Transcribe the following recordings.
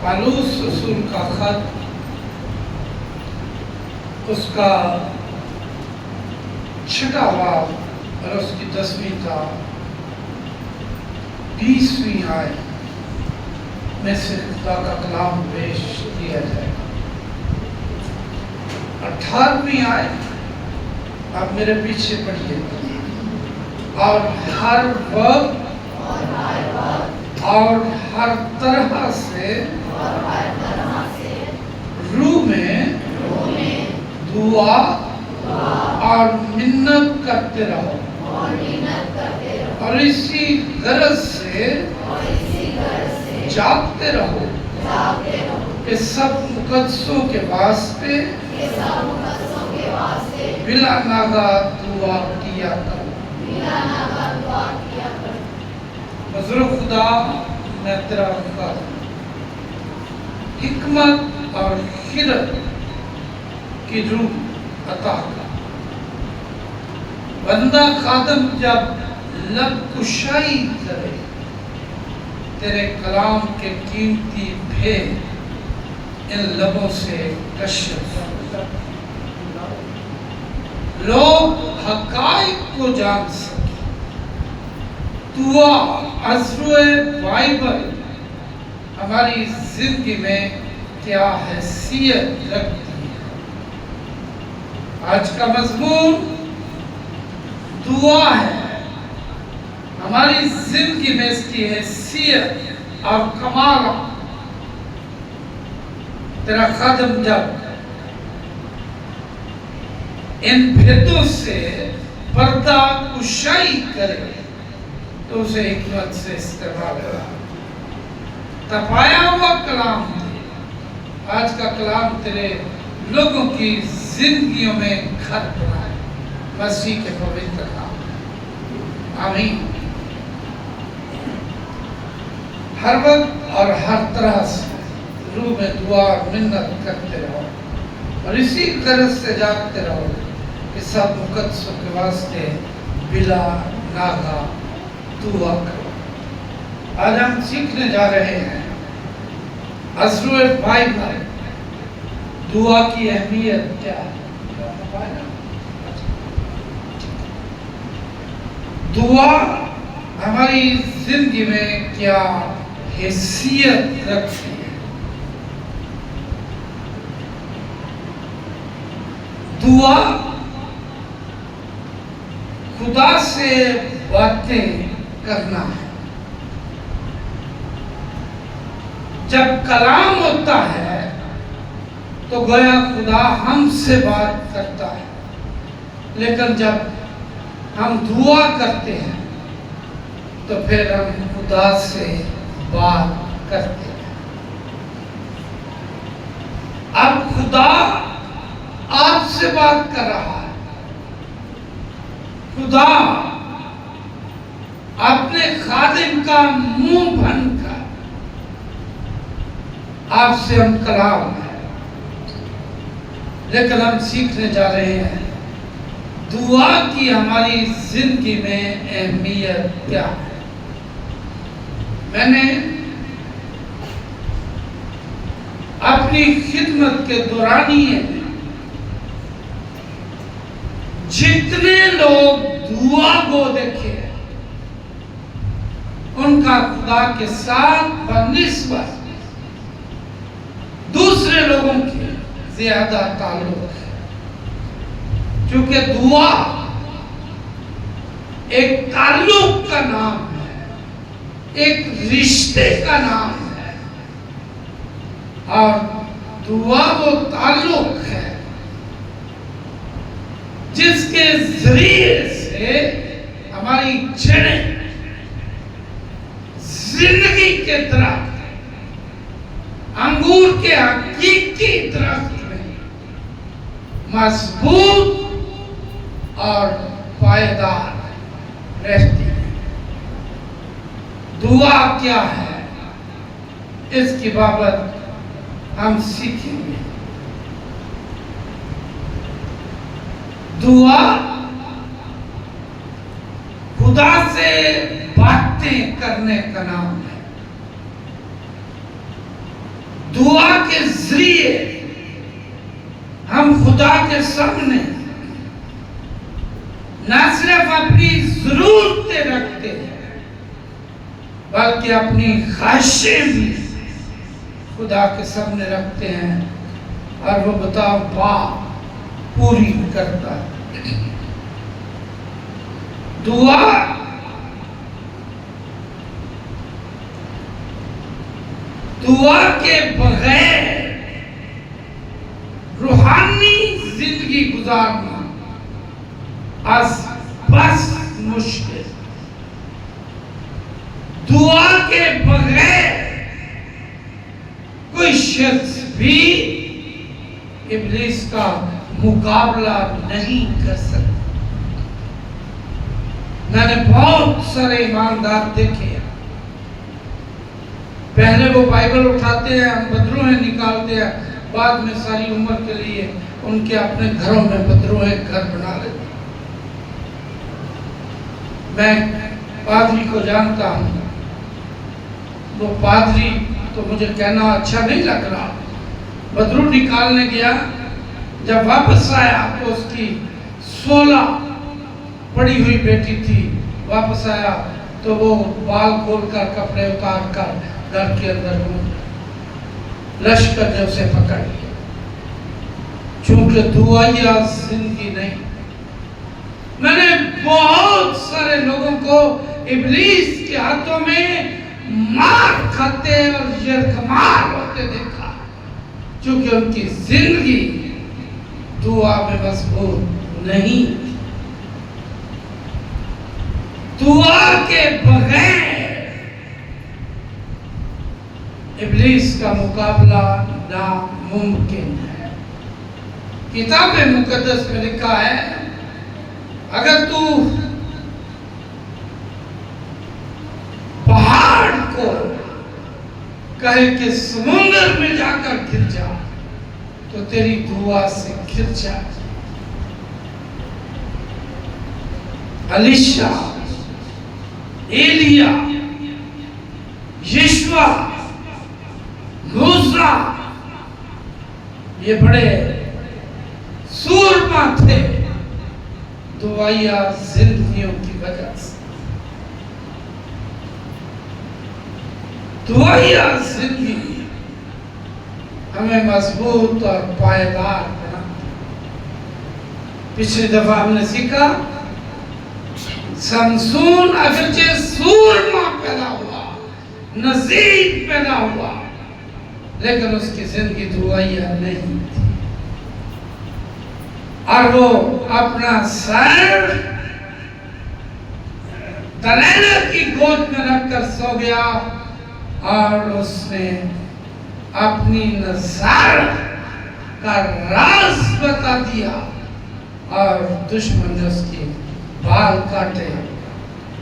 पालूस रसूल का खत, उसका 6वां बाब और उसकी 10वीं का 20वीं आयत में से खुदा का कलाम पेश किया जाएगा। 18वीं आयत आप मेरे पीछे पढ़िए। और हर वक्त और हर तरह से रूह में दुआ और मिन्नत करते रहो और इसी गरज से जागते रहो कि सब मुकद्दसों के वास्ते बिला नागा दुआ किया करो। हुज़ूर खुदा, मैं तेरा वफ़ादार, हिकमत और खिरत की रूह अता कर। बंदा खादम जब लब कुशाई करे, तेरे कलाम के कीमती भेद इन लबों से कश्फ। लोग हक़ाइक़ को जान सके। दुआ अज़्रुए बाइबल हमारी जिंदगी में क्या हैसियत रखती है। आज का मज़मून दुआ है। हमारी जिंदगी में इसकी हैसियत और कमाल। तेरा खादम जब इन भेदों से पर्दा कुशाई करे तो उसे हिकमत से इस्तेमाल करा। तपाया हुआ कलाम दे। आज का कलाम तेरे लोगों की जिंदगियों में घर बनाए, मसीह के पवित्र नाम। आमीन। हर वक्त और हर तरह से रूह में दुआ और मिन्नत करते रहो और इसी गरज से जागते रहो कि सब मुकद्दसों के वास्ते बिला नागा दुआ करो। आज हम सीखने जा रहे हैं अज़्रुए बाइबल, दुआ की अहमियत क्या है। दुआ हमारी जिंदगी में क्या हैसियत रखती है। दुआ खुदा से बातें करना है। जब कलाम होता है तो गोया खुदा हमसे बात करता है, लेकिन जब हम दुआ करते हैं तो फिर हम खुदा से बात करते हैं। अब खुदा आपसे बात कर रहा है। खुदा अपने खादिम का मुंह बनकर आपसे हम कलाम है। लेकिन हम सीखने जा रहे हैं दुआ की हमारी जिंदगी में अहमियत क्या है। मैंने अपनी खिदमत के दौरानिए में जितने लोग दुआ को देखे उनका खुदा के साथ बनिस्बत दूसरे लोगों के ज्यादा ताल्लुक है, क्योंकि दुआ एक ताल्लुक का नाम है, एक रिश्ते का नाम है। और दुआ वो ताल्लुक है जिसके जरिए से हमारी जड़ें जिंदगी के दरख्त, अंगूर के हकीकी दरख्त में मजबूत और पायदार रहती है। दुआ क्या है, इसकी बाबत हम सीखेंगे। दुआ खुदा से बातें करने का नाम है। दुआ के जरिए हम खुदा के सामने न सिर्फ अपनी जरूरतें रखते हैं बल्कि अपनी ख्वाहिशें भी खुदा के सामने रखते हैं और वो बताओ बाप पूरी करता है। दुआ के बगैर रूहानी जिंदगी गुजारना आज बस मुश्किल। दुआ के बगैर कोई शख्स भी इब्लीस का मुकाबला नहीं कर सकता। मैंने बहुत सारे ईमानदार देखे हैं, पहले वो बाइबल उठाते हैं, हम बदरूहें निकालते हैं, बाद में सारी उम्र के लिए उनके अपने घरों में बदरूहें घर बना लेते। मैं पादरी को जानता हूँ, वो पादरी तो मुझे कहना अच्छा नहीं लग रहा, बदरू निकालने गया, जब वापस आया तो उसकी 16 पड़ी हुई बेटी थी। वापस आया तो वो बाल खोलकर कपड़े उतार कर घर के अंदर लश्कर ने उसे पकड़ लिया। चूंकि दुआया जिंदगी नहीं। मैंने बहुत सारे लोगों को इब्लीस के हाथों में मार खाते और यरगमार होते देखा, क्योंकि उनकी जिंदगी दुआ में मजबूत नहीं। दुआ के बगैर इब्लीस का मुकाबला नामुमकिन है। किताब मुकद्दस में लिखा है, अगर तू पहाड़ को कहे कि समुद्र में जाकर गिर जा तो तेरी दुआ से गिर जा। अलीशा, एलिया, यीशुआ, मूसा, ये बड़े सूरमा थे दुआया जिंदगियों की वजह से। दुआया जिंदगी हमें मजबूत और पायदार बनाती। पिछली दफा हमने सीखा, समसून अगरचे सूरमा पैदा हुआ, नजीब पैदा हुआ, लेकिन उसकी जिंदगी दुआया नहीं थी और वो अपना सर दलैला की गोद में रखकर सो गया और उसने अपनी नजारत का राज बता दिया और दुश्मन ने उसके बाल काटे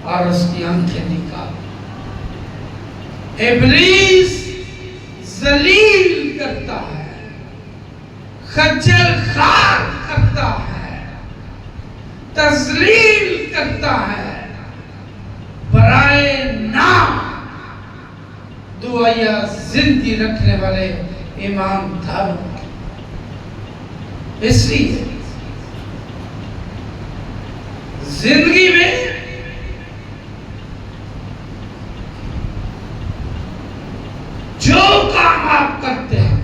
और उसकी आंखें निकाली। इब्लीस जलील करता है, खज्जल खार करता है, तजलील करता है, बराए नाम दुआया जिंदगी रखने वाले ईमानदारों। इसलिए जिंदगी में जो काम आप करते हैं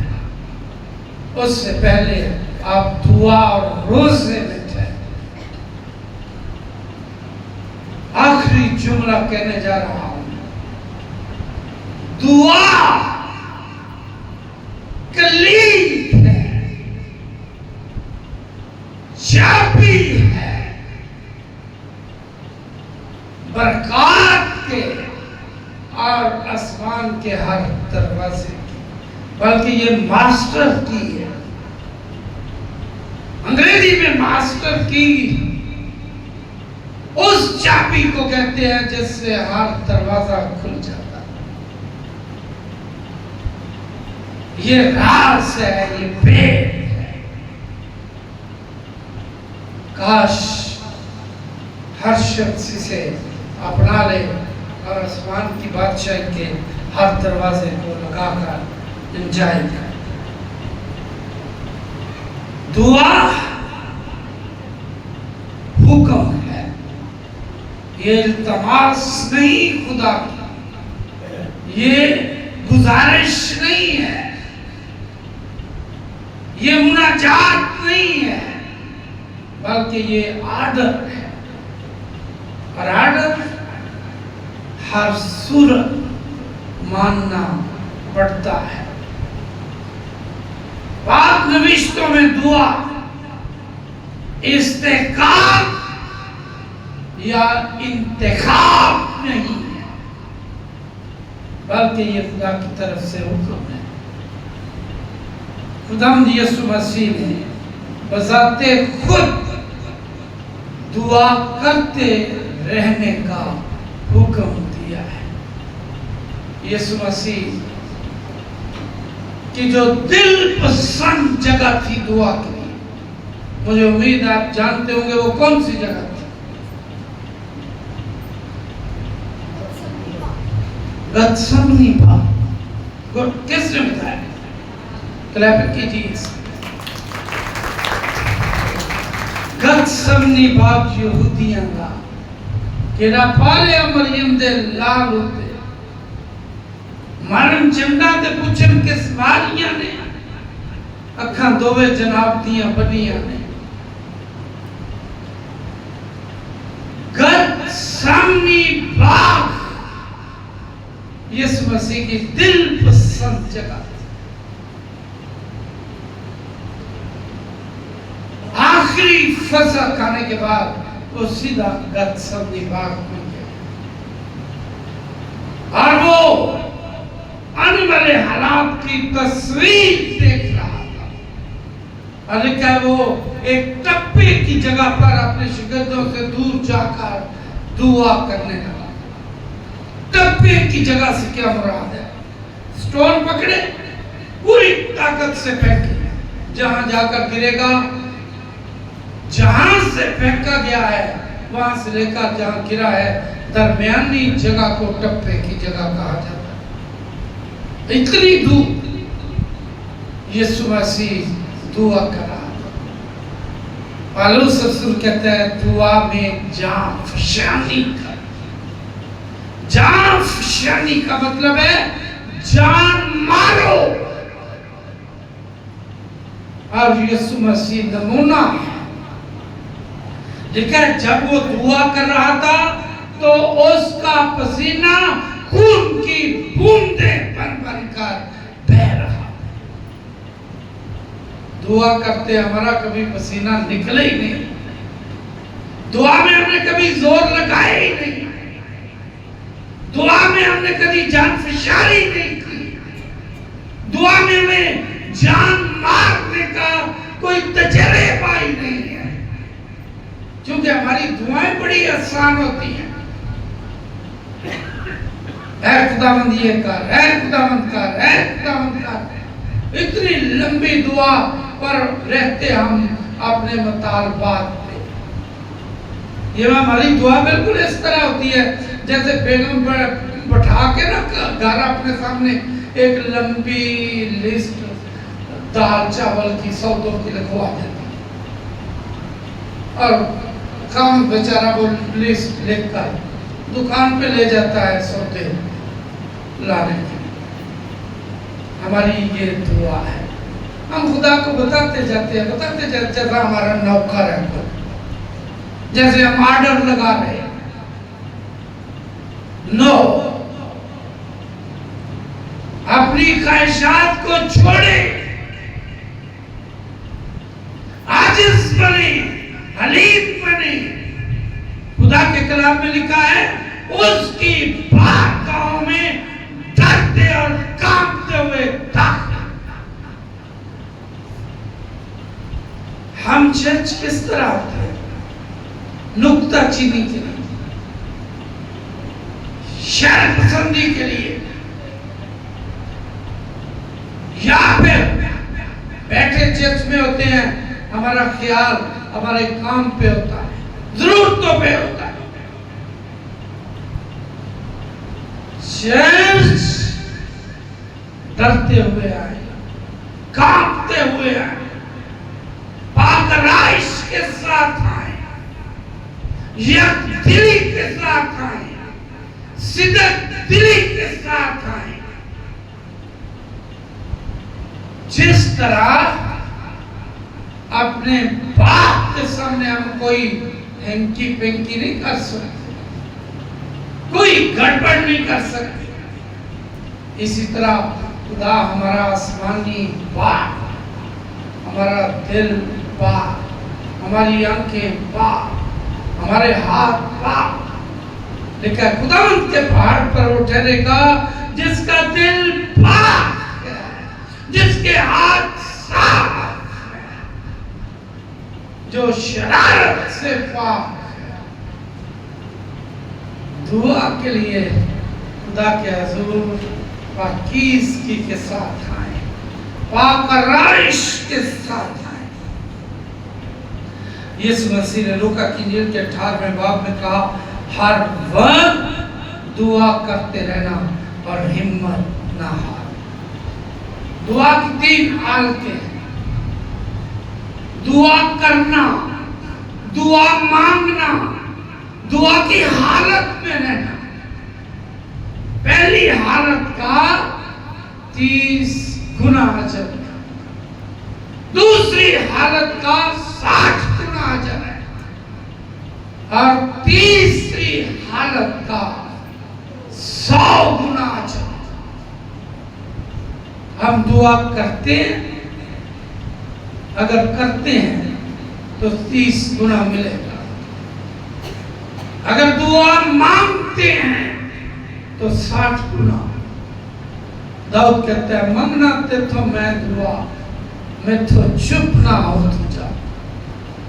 उससे पहले आप दुआ और रोजे में थे। आखिरी जुमला कहने जा रहा हूं, दुआ कलीद है, चाबी है बरकत के और आसमान के हर दरवाजे की, बल्कि ये मास्टर की है। अंग्रेजी में मास्टर की उस चाबी को कहते हैं जिससे हर दरवाजा खुल जाता है। ये राज है, ये भेद है। काश हर शख्स इसे अपना ले और आसमान की बादशाह के हर दरवाजे को लगाकर एंजॉय करें। दुआ हुक्म है, ये इल्तमास नहीं खुदा की, ये गुजारिश नहीं है, ये मुनाजात नहीं है, बल्कि ये आर्डर है। और आर्डर हर सूरत मानना पड़ता है। पाक नविश्तों में दुआ इस्तेकाब या इंतखाब नहीं है, बल्कि ये खुदा की तरफ से हुक्म है। खुदावंद यीशु मसीह ने बजाते खुद दुआ करते रहने का हुक्म दिया है। यीशु मसीह की जो दिल पसंद जगह थी दुआ के लिए, मुझे उम्मीद आप जानते होंगे वो कौन सी जगह थी। गतसमनी बाग। किसने बताया? क्लैप कीजिए। गतसमनी बाग यहूदियां का केड़ा पाले मरियम दे लाल होते मरण चंदा ते पूछन किस वालियां ने अखां दोवे जनाब दियां बनियां ने। गतसमनी बाग यीशु मसीह की दिल पसंद जगह। आखिरी फसा खाने के बाद वो सीधा गतसमनी बाग में गया और वो आने वाले हालात की तस्वीर देख रहा था। और लिखा है वो एक टप्पे की जगह पर अपने शिगिर्दों से दूर जाकर दुआ करने लगा। टप्पे की जगह से क्या मुराद है? स्टोन पकड़े, पूरी ताकत से फेंके, जहां जाकर गिरेगा, जहां से फेंका गया है वहां से लेकर जहां गिरा है दरमियानी जगह को टप्पे की जगह कहा जाता है। इतनी दूर यीशु मसीह दुआ कर रहा था। पालूस रसूल कहता है दुआ में जान फशानी कर। जान फशानी का मतलब है जान मारो। और यीशु मसीह नमूना है। लिखा है जब वो दुआ कर रहा था तो उसका पसीना खून की बूंदें बन बनकर बह रहा। दुआ करते हमारा कभी पसीना निकले ही नहीं। दुआ में हमने कभी जोर लगाया ही नहीं। दुआ में हमने कभी जान फिशारी नहीं की। दुआ में हमें जान मारने का कोई तजर्बा ही नहीं है, क्योंकि हमारी दुआएं बड़ी आसान होती हैं। ऐ खुदावंद ये कर, ऐ खुदावंद कर, ऐ खुदावंद कर। इतनी लंबी दुआ पर रहते हम अपने मुतालबात पे। ये हमारी दुआ बिल्कुल इस तरह होती है जैसे बेगम बैठा के ना घर अपने सामने एक लंबी लिस्ट दाल चावल की सौदों की लिखवा देती और काम बेचारा वो लिस्ट लिखकर दुकान पे ले जाता है सौदे लाने के। हमारी ये दुआ है। हम खुदा को बताते जाते हैं जैसा हमारा नौकर है, जैसे हम आर्डर लगा रहे हैं। नो, अपनी ख्वाहिशात को छोड़े, आजिज़ बने, हलीम बने। खुदा के कलाम में लिखा है उसकी बारगाहों में डरते और कांपते हुए दाखिल। हम चर्च किस तरह होते हैं? नुक्ता चीनी के लिए, शर पसंदी के लिए, या फिर बैठे चर्च में होते हैं हमारा ख्याल हमारे काम पे होता है, जरूरतों पे होता है। चर्च डरते हुए आएगा, कांपते हुए आएगा, पाक राइश के साथ आए, यकदिली के साथ आए, सिद्दत दिली के साथ आए। जिस तरह अपने बाप के सामने हम कोई हेंकी पेंकी नहीं कर सकते, कोई गड़बड़ नहीं कर सकते, इसी तरह खुदा हमारा आसमानी बाप, हमारा दिल बाप, हमारी आंखें बाप, हमारे हाथ बाप, लेकिन खुदा के पहाड़ पर वो ठहरेगा जिसका दिल पाक है, जिसके हाथ साफ, जो शरारत से पाक है। दुआ के लिए खुदा के हुजूर पाकीज़गी के साथ आए, पाक राइश के साथ आए। यीशु मसीह ने लूका की इंजील के 18वें बाब में कहा, हर वक्त दुआ करते रहना और हिम्मत ना हार। दुआ की 3 हालतें हैं, दुआ करना, दुआ मांगना, दुआ की हालत में रहना। पहली हालत का 30 गुना अजर, दूसरी हालत का 60 गुना अजर है, और तीसरी हालत का 100 गुना अजर। हम दुआ करते हैं, अगर करते हैं तो 30 गुना मिलेगा, अगर दुआ मांगते हैं तो 60 गुना। दाऊद कहता है, मंगना ते तो मैं दुआ, मैं तो चुप ना हो तुझा,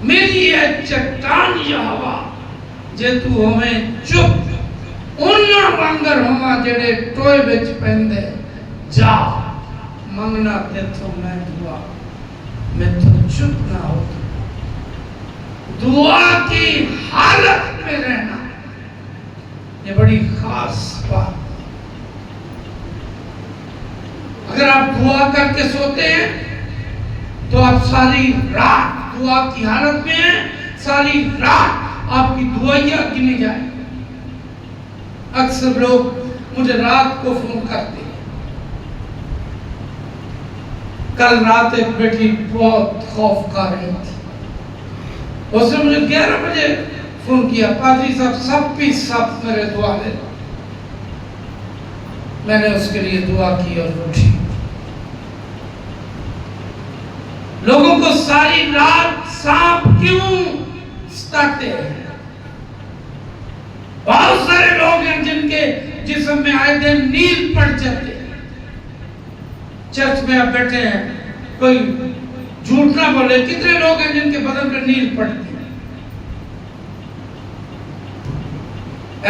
मेरी है चट्टान यहोवा, जे तू हमें चुप उन्ना वांगर होवा जेड़े टोए विच पैंदे जा। मंगना ते तो मैं दुआ, मैं तो चुप ना हो। दुआ की हालत में रहना, ये बड़ी खास बात। अगर आप दुआ करके सोते हैं तो आप सारी रात दुआ की हालत में हैं, सारी रात आपकी दुआइयां गिनी जाए। अक्सर लोग मुझे रात को फोन करते हैं। कल रात एक बेटी बहुत खौफ खा रही थी, उसने मुझे 11 बजे फोन किया, पादरी साहब सब मेरे दुआ ले। मैंने उसके लिए दुआ की और वो ठीक। लोगों को सारी रात सांप क्यों सताते हैं? बहुत सारे लोग हैं जिनके जिस्म में आए दिन नील पड़ जाते हैं। चर्च में आप बैठे हैं, कोई झूठ ना बोले, कितने लोग हैं जिनके बदन पर नील पड़ती है।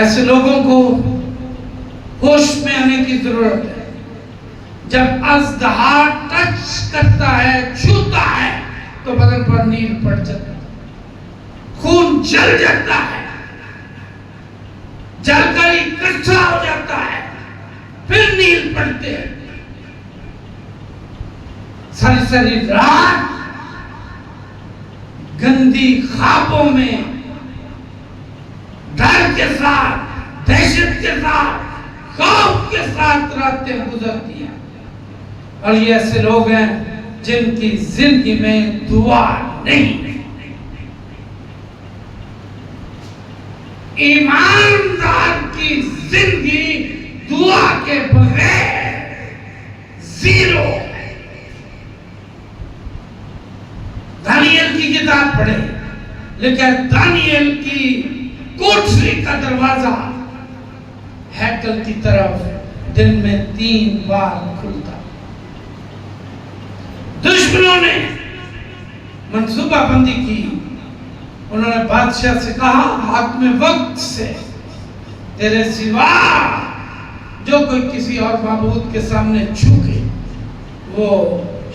ऐसे लोगों को होश में आने की जरूरत है। जब अज़दहा टच करता है, छूता है, तो बदन पर नील पड़ जाता है, खून जल जाता है, जलकर इकट्ठा हो जाता है, फिर नील पड़ते हैं। सारी सारी रात गंदी ख्वाबों में डर के साथ, दहशत के साथ, खौफ के साथ रातें गुजरती हैं। और ये ऐसे लोग हैं जिनकी जिंदगी में दुआ नहीं। ईमानदार की जिंदगी दुआ के बगैर जीरो। दानियल की किताब पढ़े, लेकिन दानियल की कोठरी का दरवाजा हैकल की तरफ दिन में 3 बार खुलता। दुश्मनों ने मंसूबाबंदी की, उन्होंने बादशाह से कहा, हाथ में वक्त से तेरे सिवा जो कोई किसी और माबूद के सामने झुके वो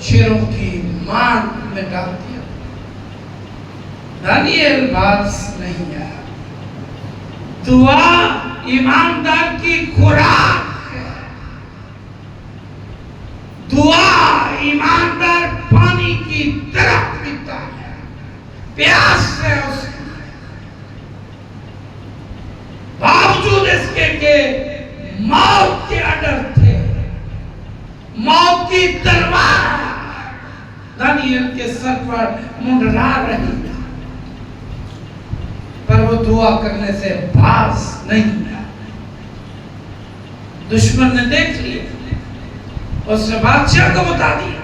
शेरों की मार में डाल दिया। दानियल बात नहीं आया। दुआ ईमानदार की खुराक है। दुआ ईमानदार पानी की तरह पीता है, प्यास से उसकी, बावजूद इसके के मौत के डर थे, मौत की तलवार दानियल के सर पर मुंडरा रही, पर वो दुआ करने से बाज नहीं हुआ। दुश्मन ने देख लिया, उसने बादशाह को बता दिया।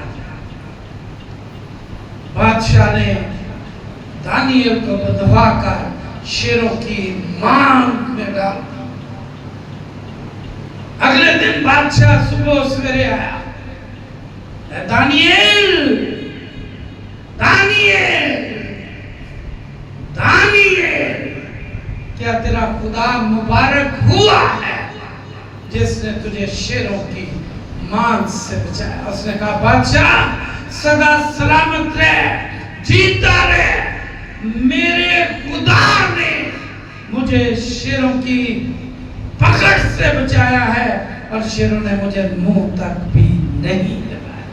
बादशाह ने दानियल को बंधवा कर शेरों की मांग में डाल। अगले दिन बादशाह सुबह सवेरे आया, दानियल दानियल दानियल, क्या तेरा खुदा मुबारक हुआ है जिसने तुझे शेरों की मांग से बचाया। उसने कहा बादशाह सदा सलामत रहे, जीता रहे, मेरे खुदा ने मुझे शेरों की पकड़ से बचाया है और शेरों ने मुझे मुंह तक भी नहीं लगाया।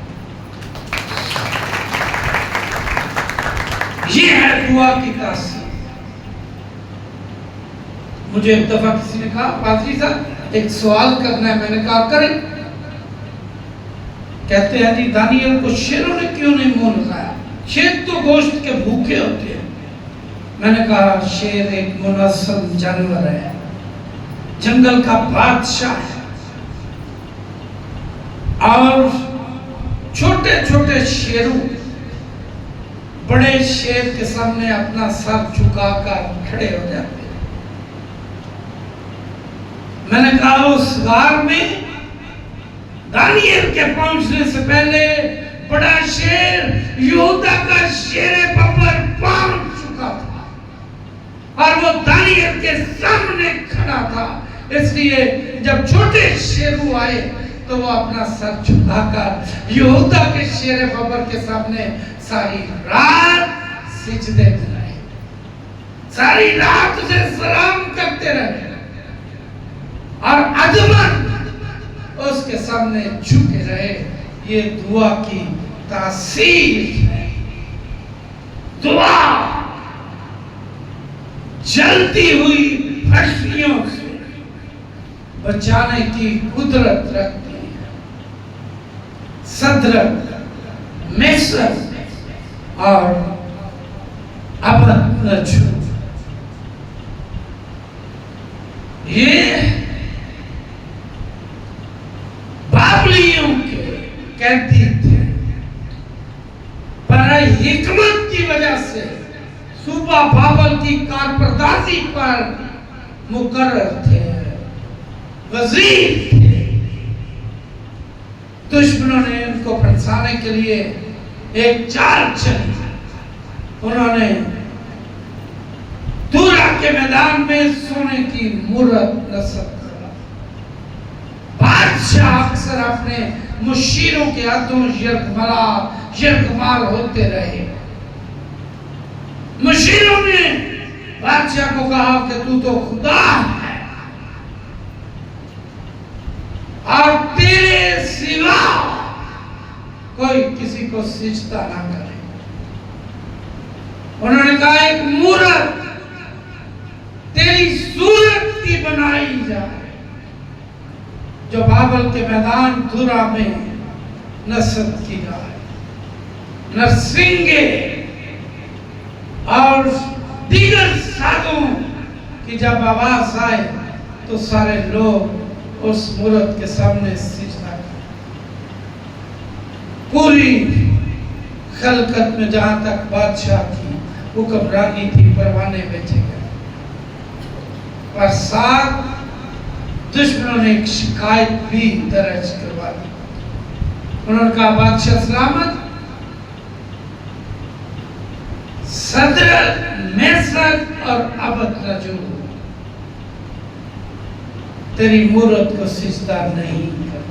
ये है दुआ की तासीर। मुझे एक दफा किसी ने कहा पादरी साहब एक सवाल करना है, मैंने कहा करें। कहते हैं जी दानियल को शेरों ने क्यों नहीं मुंह लगाया, शेर तो गोश्त के भूखे होते हैं। मैंने कहा शेर एक मुनस्सल जानवर है, जंगल का बादशाह है, और छोटे छोटे शेरों बड़े शेर के सामने अपना सर झुकाकर खड़े हो जाते हैं। मैंने कहा उस गार में दानियल के पहुंचने से पहले बड़ा शेर यहूदा का शेर बब्बर पहुंच चुका था और वो दानियल के सामने खड़ा था। इसलिए जब छोटे शेरू आए तो वो अपना सर झुकाकर यहूदा के शेर बब्बर के सामने सारी रात सिजदे में रहे, सारी रात उसे सलाम करते रहे और अजमत उसके सामने झुके रहे। ये दुआ की तासीर है। दुआ जलती हुई फसलियों से बचाने की कुदरत रखती है। सदरक, मिस्र और अबदनजो ये बाबलियों के कैदी थे, पर हिकमत की वजह से सूबा बाबल की कारपरदाजी पर मुकर्रर थे, वजीर थे। दुश्मनों ने उनको फंसाने के लिए एक चाल चली। उन्होंने दूरा के मैदान में सोने की मूरत नस्ब करा। बादशाह अक्सर अपने मुशीरों के हाथों यरगमाल होते रहे। मुशीरों ने बादशाह को कहा कि तू तो खुदा है और तेरे सिवा कोई किसी को सिजदा ना करे। उन्होंने कहा एक मूरत तेरी सूरत की बनाई जाए जो बाबल के मैदान धुरा में नस्ब की जाए, नरसिंगे और दीगर साधों की जब आवाज आए तो सारे लोग उस मूरत के सामने सिजदा करें। पूरी खलकत में जहां तक बादशाह की हुक्मरानी थी परवाने बेचे गए, और साथ दुश्मनों ने एक शिकायत भी दर्ज करवा दी। उन्होंने कहा बादशाह सलामत, सदर, मेसर और अबदनजो तेरी मूरत को सिजदा नहीं कर।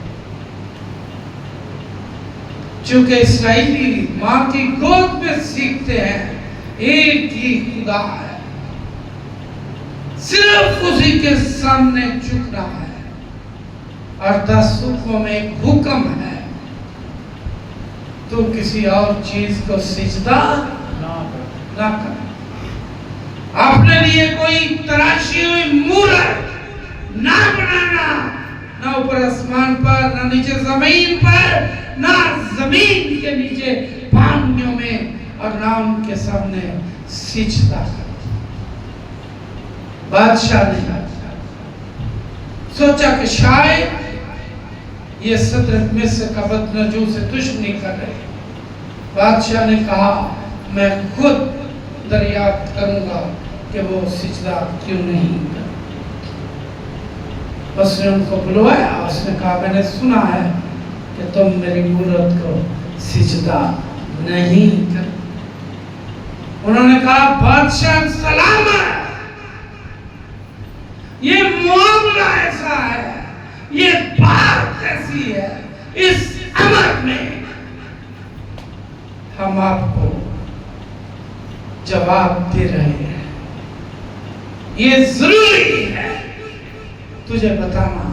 चूंकि इस्राएली मां की गोद में सीखते हैं एक ही खुदा है, सिर्फ उसी के सामने झुकना है, और 10 हुक्मों में एक हुक्म है तो किसी और चीज को सिजदा ना कर। अपने लिए कोई तराशी हुई मूर्त ना बनाना, ना ऊपर आसमान पर, ना नीचे जमीन पर, ना जमीन के नीचे पानियों में, और ना उनके सामने सिजदा कर। बादशाह ने सोचा कि शायद ये सदरक मिस्र का अबदनगो से दुश्मनी कर रहे। बादशाह ने कहा मैं खुद दरियाफ्त करूंगा कि वो सिजदा क्यों नहीं कर। उसने उनको बुलवाया, उसने कहा मैंने सुना है कि तुम मेरी मूरत को सिजदा नहीं कर। उन्होंने कहा बादशाह सलाम है, ये मामला ऐसा है, ये बात ऐसी है, इस अमर में हम आपको जवाब दे रहे हैं। ये जरूरी है तुझे बताना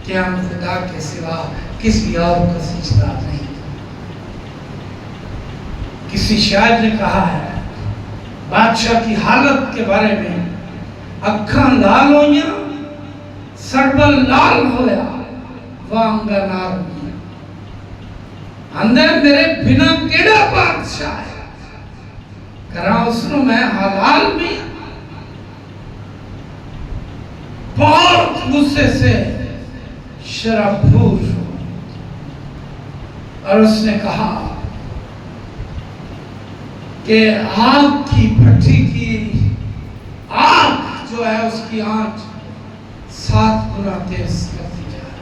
कि हम खुदा के सिवा किसी और को सिजदा नहीं। किसी शायर ने कहा है बादशाह की हालत के बारे में, अखा लाल होया सरबल लाल होया वांगा नार अंदर मेरे बिना केड़ा बादशाह है, करा उसनु मैं हलाल में। बहुत गुस्से से शराबूर और उसने कहा कि आग की भट्टी की आग जो है उसकी आंच 7 गुना तेज कर दी जाए।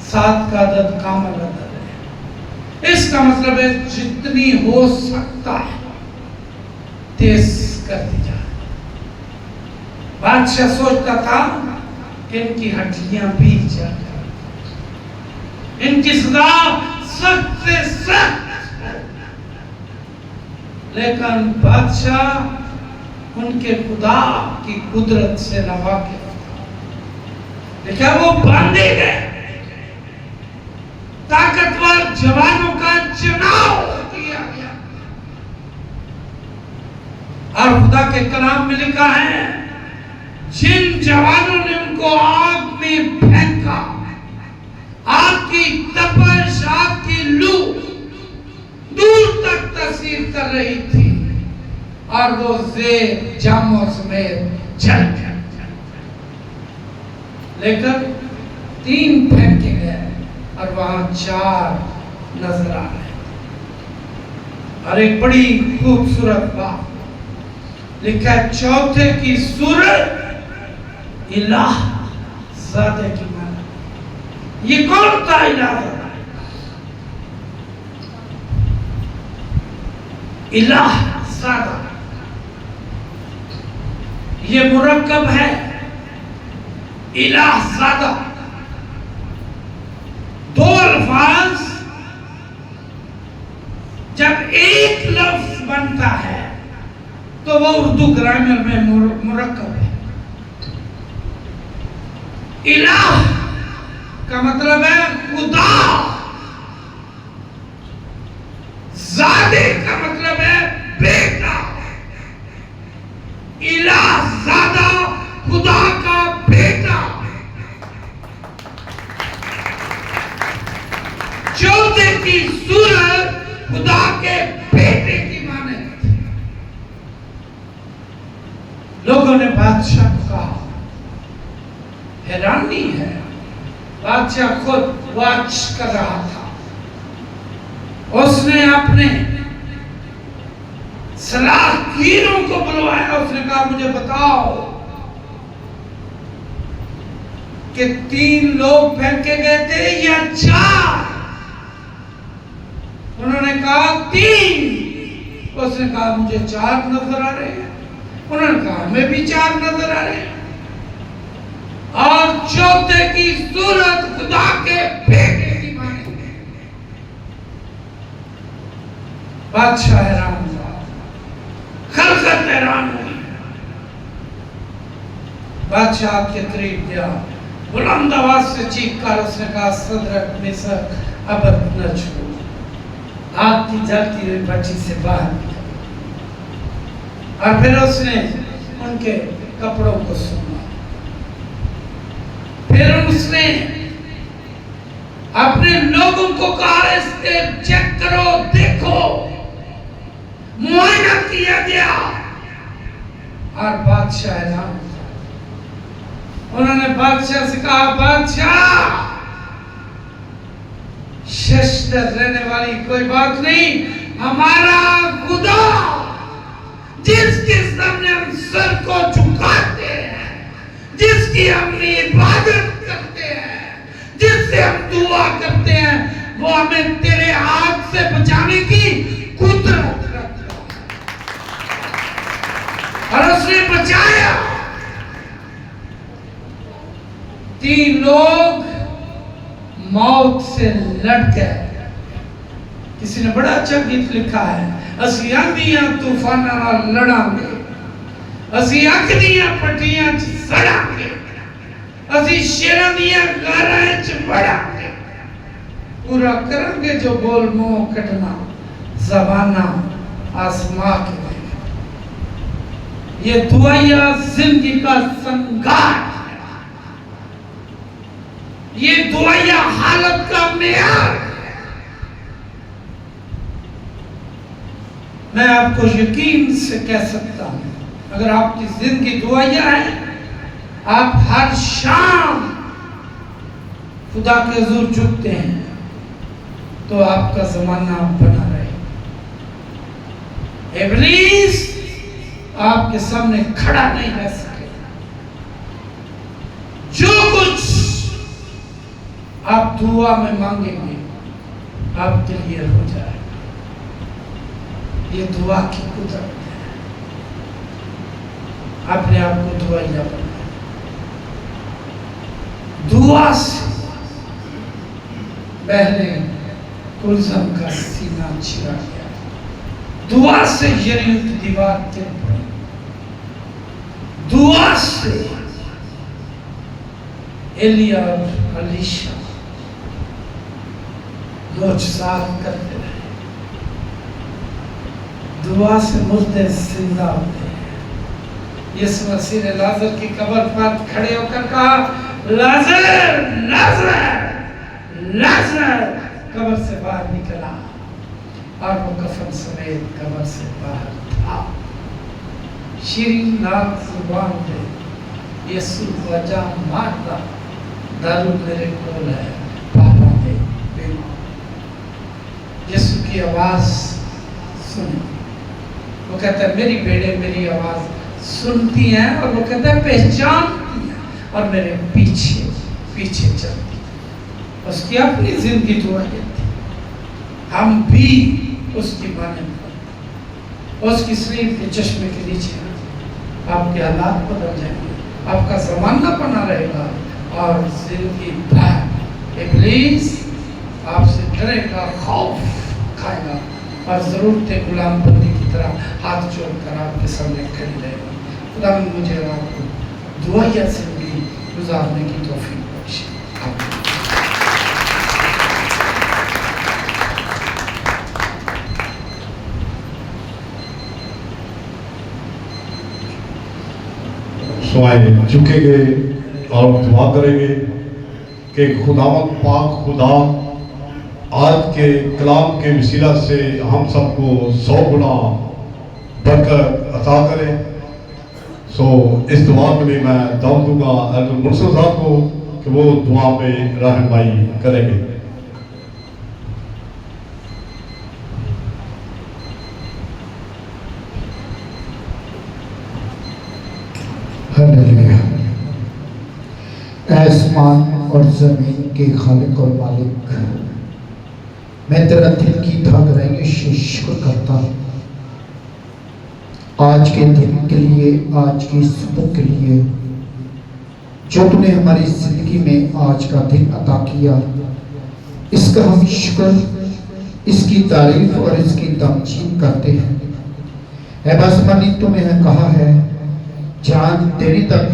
7 का अदद कामल अदद है। इसका मतलब है जितनी हो सकता है तेज कर दी जाए। बादशाह सोचता था कि इनकी हड्डियां बीत जाए, इनकी सजा सख्त से सख्त। लेकिन बादशाह उनके खुदा की कुदरत से नवाकिफ था। देखा वो बांधे गए ताकतवर जवानों का चुनाव किया गया, और खुदा के कलाम में लिखा है जिन जवानों ने उनको आग में फेंका, आग की तपश, आग की लू दूर तक तस्वीर कर रही थी, और वो जेर जामों समेत जल गया। लेकिन 3 फेंके गए और वहां 4 नजर आ रहे। और एक बड़ी खूबसूरत बात लिखा है, चौथे की सूरत इलाह ज़ादे की माना। ये कौन था इलाह? इलाह ज़ादा ये मुरक्कब है, इलाह ज़ादा। 2 अल्फाज जब एक लफ्ज बनता है तो वो उर्दू ग्रामर में मुरक्कब है। इलाह का मतलब है खुदा, ज़ादे का मतलब है बेटा। इलाह ज़ादा खुदा का बेटा। चौथे की सूरत खुदा के बेटे की माने। लोगों ने बादशाह को कहा, हैरानी है, बादशाह खुद वाच कर रहा था। उसने अपने सलाहकीरों को बुलवाया। उसने कहा मुझे बताओ कि 3 लोग फेंके गए थे या 4? उन्होंने कहा 3। उसने कहा मुझे 4 नजर आ रहे हैं। उन्होंने कहा हमें भी 4 नजर आ रहे हैं। और चौथे की सूरत खुदा के बेटे की माने। बादशाह हैरान हुआ, खलकत हैरान हुई। बादशाह के करीब गया, बुलंद आवाज से चीख कर उसने कहा सदरक मिसक अबदनगो आग की जलती हुई भट्टी से बाहर निकला और फिर उसने उनके कपड़ों को सूंघा। फिर उसने अपने लोगों को कहा, इसके चेक करो, देखो, मुआयना किया गया। और बादशाह हैरान, उन्होंने बादशाह से कहा, बादशाह शस्त्र रहने वाली कोई बात नहीं, हमारा खुदा जिसके सामने हम सर को झुकाते हैं, जिसकी हम इबादत करते हैं, जिससे हम दुआ करते हैं, वो हमें तेरे हाथ से बचाने की कुदरत रखता है। और उसने बचाया। 3 लोग मौत से लड़ गए। किसी ने बड़ा अच्छा गीत लिखा है, असी आंधियां तूफानां नाल लड़ांगे, असी अग दीयां पट्टियां च सड़ांगे, असी शेरां दीयां गारां च वड़ांगे, पूरा करांगे जो बोल मुंह कटना, ज़बाना आसमां के देंगे। ये दुआया जिंदगी का संघार, ये दुआया हालत का मेयार। मैं आपको यकीन से कह सकता हूं, अगर आपकी जिंदगी दुआया है, आप हर शाम खुदा के हुजूर झुकते हैं, तो आपका जमाना बना रहे। इब्लीस आपके सामने खड़ा नहीं रह सके। जो कुछ आप दुआ में मांगेंगे आप क्लियर हो जाए। ये दुआ की कुदरत है। अपने आप को दुआया बनाए। दुआ से पहले कुलज़म का सीना चिरा गया। दुआ से यरीहो की दीवार गिर पड़ी। दुआ से एलिया और अलीशा मोजज़ात करते रहे। दुआ से मुर्दे जिंदा होते हैं। यीशु मसीह ने लाजर की कब्र पर खड़े होकर कहा, लाजर लाजर लाजर, कब्र से बाहर निकला और वो कफन समेत कब्र से बाहर था। शीरीन नाक जुबान पे यीशु वजह मारता, दारू मेरे कोल है, पापा दे बीमार। यीशु की आवाज सुनी। वो कहता है मेरी बेटे मेरी आवाज सुनती हैं, और वो कहता है पहचानती हैं और मेरे पीछे पीछे चलती हैं। उसकी अपनी जिंदगी दुआ थी, हम भी उसकी माने उसकी शरीर के चश्मे के नीचे आपके हालात बदल जाएंगे, आपका जमाना बना रहेगा और जिंदगी भर इब्लीस आपसे डरेगा, खौफ खाएगा और जरूरत गुलामबंदी की तरह हाथ जोड़कर आपके सामने खड़ी रहेगा। खुदा मुझे और आपको दुआया जिंदगी गुजारने की तौफीक बख्शे। आए झुकेंगे और दुआ करेंगे कि खुदावंद पाक खुदा आज के कलाम के वसीला से हम सबको 100 गुना बरकत अता करे। सो इस दुआ के लिए मैं दावत दूंगा अब्दुल मुर्सद साहब को कि वो दुआ में रहनुमाई करेंगे। आसमान और ज़मीन के खालिक और मालिक, मैं तेरा दिल की धड़क रहेंगे शुक्र करता हूँ आज के दिन के लिए, आज की सुबह के लिए जो तूने हमारी जिंदगी में आज का दिन अता किया। इसका हम शुक्र, इसकी तारीफ और इसकी तमजीद करते हैं। ऐ बस मनी तूने कहा है जान तेरी तक